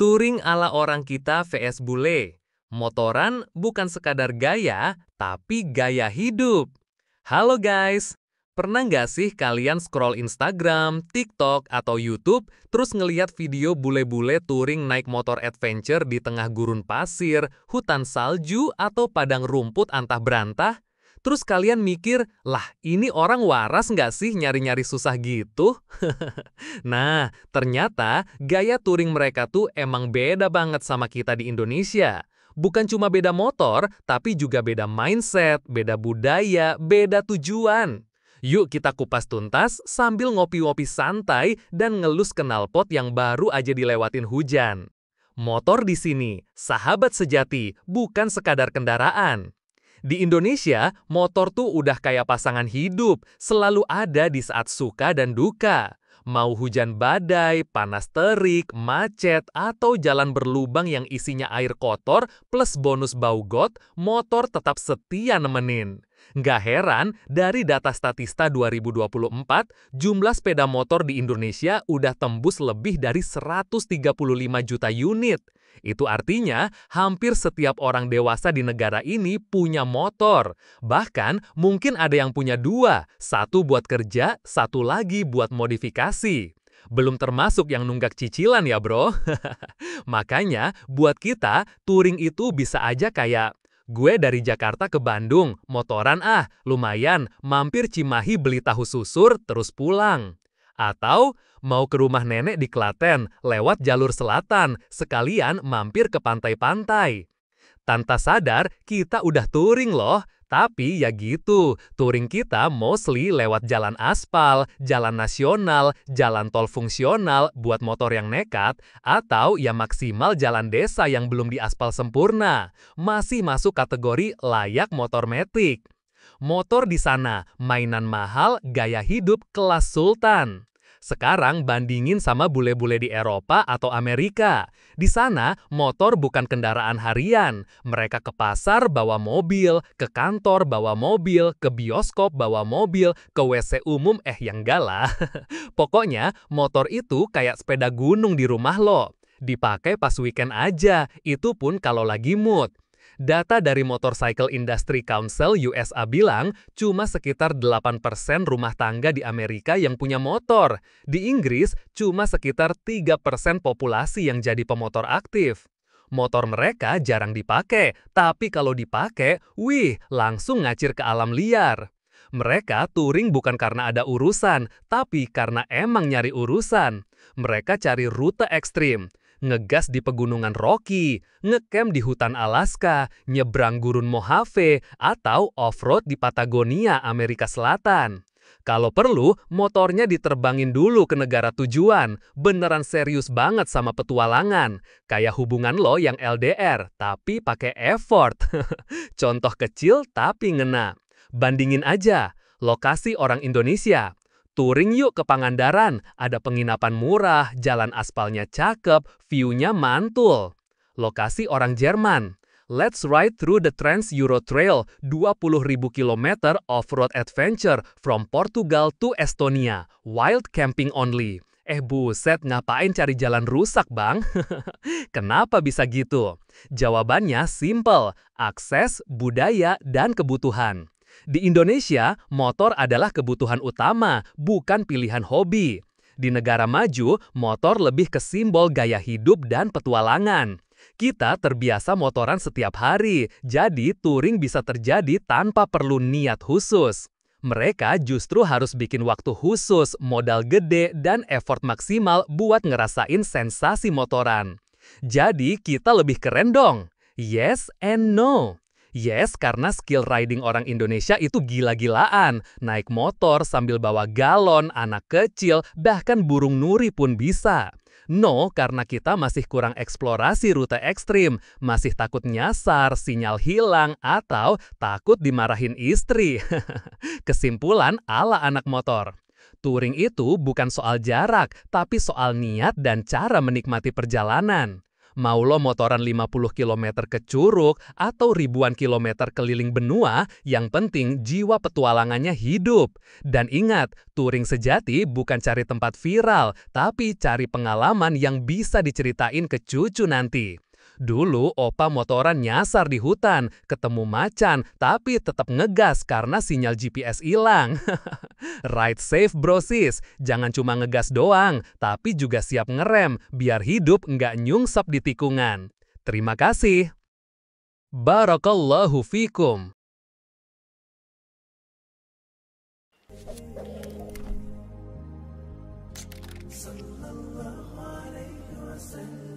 Touring ala orang kita vs bule. Motoran bukan sekadar gaya, tapi gaya hidup. Halo guys, pernah nggak sih kalian scroll Instagram, TikTok, atau YouTube, terus ngeliat video bule-bule touring naik motor adventure di tengah gurun pasir, hutan salju, atau padang rumput antah berantah? Terus kalian mikir, lah ini orang waras nggak sih nyari-nyari susah gitu? Nah, ternyata gaya touring mereka tuh emang beda banget sama kita di Indonesia. Bukan cuma beda motor, tapi juga beda mindset, beda budaya, beda tujuan. Yuk kita kupas tuntas sambil ngopi-ngopi santai dan ngelus knalpot yang baru aja dilewatin hujan. Motor di sini, sahabat sejati, bukan sekadar kendaraan. Di Indonesia, motor tuh udah kayak pasangan hidup, selalu ada di saat suka dan duka. Mau hujan badai, panas terik, macet, atau jalan berlubang yang isinya air kotor plus bonus bau got, motor tetap setia nemenin. Nggak heran, dari data Statista 2024, jumlah sepeda motor di Indonesia udah tembus lebih dari 135 juta unit. Itu artinya, hampir setiap orang dewasa di negara ini punya motor. Bahkan, mungkin ada yang punya dua, satu buat kerja, satu lagi buat modifikasi. Belum termasuk yang nunggak cicilan ya bro. Makanya, buat kita, touring itu bisa aja kayak, gue dari Jakarta ke Bandung, motoran lumayan, mampir Cimahi beli tahu susur, terus pulang. Atau, mau ke rumah nenek di Klaten, lewat jalur selatan, sekalian mampir ke pantai-pantai. Tanpa sadar, kita udah touring loh. Tapi ya gitu, touring kita mostly lewat jalan aspal, jalan nasional, jalan tol fungsional buat motor yang nekat, atau ya maksimal jalan desa yang belum diaspal sempurna. Masih masuk kategori layak motor metik. Motor di sana, mainan mahal, gaya hidup kelas sultan. Sekarang bandingin sama bule-bule di Eropa atau Amerika. Di sana, motor bukan kendaraan harian. Mereka ke pasar bawa mobil, ke kantor bawa mobil, ke bioskop bawa mobil, ke WC umum yang enggak lah. Pokoknya, motor itu kayak sepeda gunung di rumah lo. Dipakai pas weekend aja, itu pun kalau lagi mood. Data dari Motorcycle Industry Council USA bilang, cuma sekitar 8% rumah tangga di Amerika yang punya motor. Di Inggris, cuma sekitar 3% populasi yang jadi pemotor aktif. Motor mereka jarang dipakai, tapi kalau dipakai, langsung ngacir ke alam liar. Mereka touring bukan karena ada urusan, tapi karena emang nyari urusan. Mereka cari rute ekstrim. Ngegas di pegunungan Rocky, ngecamp di hutan Alaska, nyebrang gurun Mojave, atau off-road di Patagonia, Amerika Selatan. Kalau perlu, motornya diterbangin dulu ke negara tujuan, beneran serius banget sama petualangan. Kayak hubungan lo yang LDR, tapi pakai effort. Contoh kecil tapi ngena. Bandingin aja, lokasi orang Indonesia. Touring yuk ke Pangandaran, ada penginapan murah, jalan aspalnya cakep, view-nya mantul. Lokasi orang Jerman. Let's ride through the Trans-Euro Trail, 20.000 km off-road adventure from Portugal to Estonia. Wild camping only. Buset, ngapain cari jalan rusak, Bang? Kenapa bisa gitu? Jawabannya simple, akses, budaya, dan kebutuhan. Di Indonesia, motor adalah kebutuhan utama, bukan pilihan hobi. Di negara maju, motor lebih ke simbol gaya hidup dan petualangan. Kita terbiasa motoran setiap hari, jadi touring bisa terjadi tanpa perlu niat khusus. Mereka justru harus bikin waktu khusus, modal gede, dan effort maksimal buat ngerasain sensasi motoran. Jadi kita lebih keren dong. Yes and no. Yes, karena skill riding orang Indonesia itu gila-gilaan. Naik motor sambil bawa galon, anak kecil, bahkan burung nuri pun bisa. No, karena kita masih kurang eksplorasi rute ekstrim, masih takut nyasar, sinyal hilang, atau takut dimarahin istri. Kesimpulan ala anak motor. Touring itu bukan soal jarak, tapi soal niat dan cara menikmati perjalanan. Mau lo motoran 50 km ke Curug atau ribuan kilometer keliling benua, yang penting jiwa petualangannya hidup. Dan ingat, touring sejati bukan cari tempat viral, tapi cari pengalaman yang bisa diceritain ke cucu nanti. Dulu opa motoran nyasar di hutan, ketemu macan, tapi tetap ngegas karena sinyal GPS hilang. Ride safe bro sis, jangan cuma ngegas doang, tapi juga siap ngerem, biar hidup nggak nyungsep di tikungan. Terima kasih. Barakallahu fikum. sallallahu alaihi wasallam.